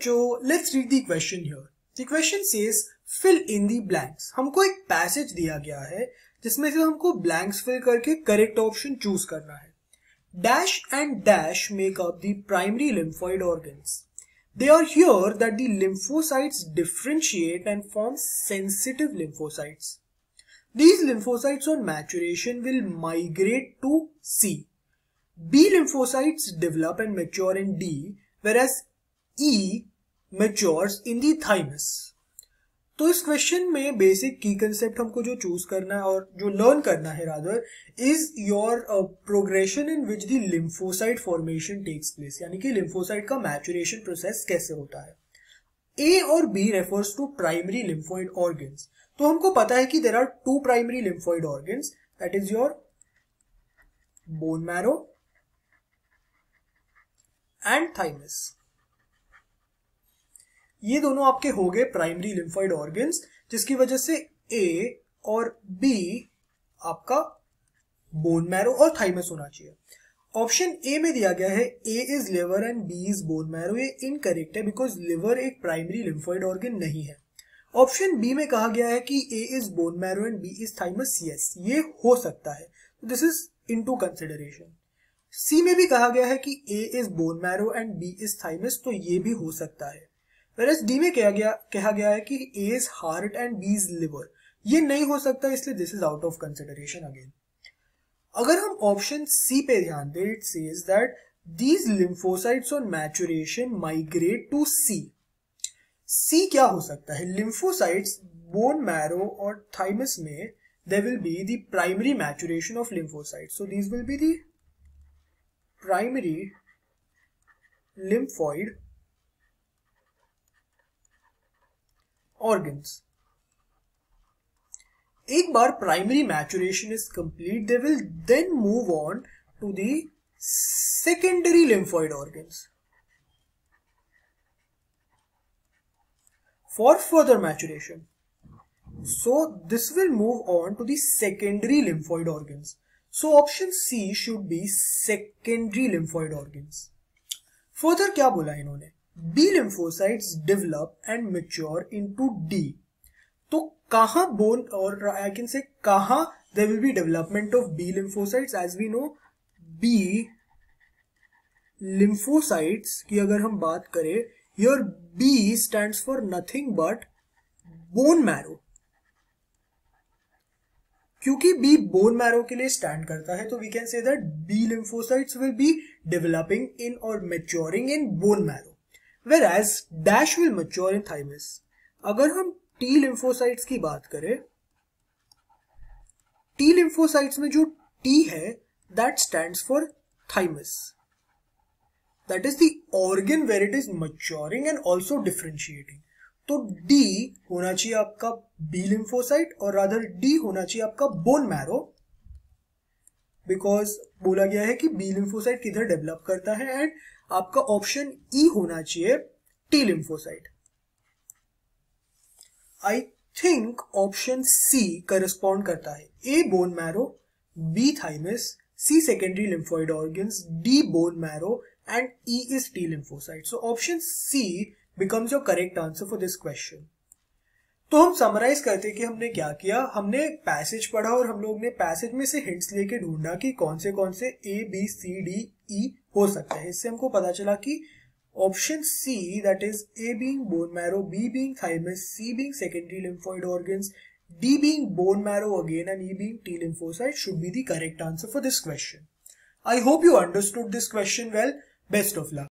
बच्चों, let's read the question here. The question says fill in the blanks. हमको एक passage दिया गया है जिसमें से हमको ब्लैंक्स फिल करके करेक्ट ऑप्शन चूज करना है। Dash and dash make up the primary lymphoid organs. They are here that the lymphocytes differentiate and form sensitive lymphocytes. These lymphocytes on maturation will migrate to C. B lymphocytes develop and mature in D, whereas E matures in the thymus. तो इस question में basic की concept हमको जो choose करना है और जो लर्न करना है rather is your progression in which the lymphocyte formation takes place, यानी कि लिम्फोसाइट का मैचुरेशन प्रोसेस कैसे होता है। ए और B refers to primary lymphoid organs. तो हमको पता है कि there are two primary lymphoid organs, that is your bone marrow and thymus. ये दोनों आपके हो गए प्राइमरी लिम्फोइड ऑर्गन्स, जिसकी वजह से ए और बी आपका बोन मैरो और थाइमस होना चाहिए। ऑप्शन ए में दिया गया है A is liver and B is bone marrow. ये इनकरेक्ट है बिकॉज लिवर एक प्राइमरी लिम्फोइड ऑर्गन नहीं है। ऑप्शन बी में कहा गया है कि A is bone marrow and B is thymus. Yes, ये हो सकता है, this is into consideration. C में भी कहा गया है कि A is bone marrow and B is thymus, तो ये भी हो सकता है। Whereas D में कहा गया है कि A is heart and B is liver, ये नहीं हो सकता, इसलिए this is out of consideration again. अगर हम ऑप्शन C पे ध्यान दें, it says that these lymphocytes on maturation migrate to C. C क्या हो सकता है? Lymphocytes bone marrow और thymus में there will be the primary maturation of lymphocytes. So these will be the primary lymphoid organs. एक बार primary maturation is complete, they will then move on to the secondary lymphoid organs for further maturation. So this will move on to the secondary lymphoid organs. So option C should be secondary lymphoid organs. Further क्या बोला इन्होंने? B lymphocytes develop and mature into D. तो कहां bone और I can say कहां there will be development of B lymphocytes? As we know, B lymphocytes की अगर हम बात करें, here B stands for nothing but bone marrow. क्योंकि B bone marrow के लिए स्टैंड करता है, तो we can say that B lymphocytes will be developing in or maturing in bone marrow. Whereas dash will mature in thymus. अगर हम T lymphocytes की बात करें, T lymphocytes में जो T है that stands for thymus. That is the organ where it is maturing and also differentiating. तो D होना चाहिए आपका B lymphocyte और rather D होना चाहिए आपका bone marrow, बिकॉज बोला गया है कि B lymphocyte किधर डेवलप करता है, एंड आपका ऑप्शन ई होना चाहिए T lymphocyte. I think option C correspond करता है A bone marrow, B thymus, C secondary lymphoid organs, D bone marrow and E is T lymphocyte. So option C becomes your correct answer for this question. तो हम summarise करते कि हमने क्या किया. हमने पैसेज पढ़ा और हम लोग ने पैसेज में से हिंट्स लेके ढूंढा कि कौन से A B C D E हो सकता है. इससे हमको पता चला कि option C, that is A being bone marrow, B being thymus, C being secondary lymphoid organs, D being bone marrow again and E being T lymphocyte should be the correct answer for this question. I hope you understood this question well. Best of luck.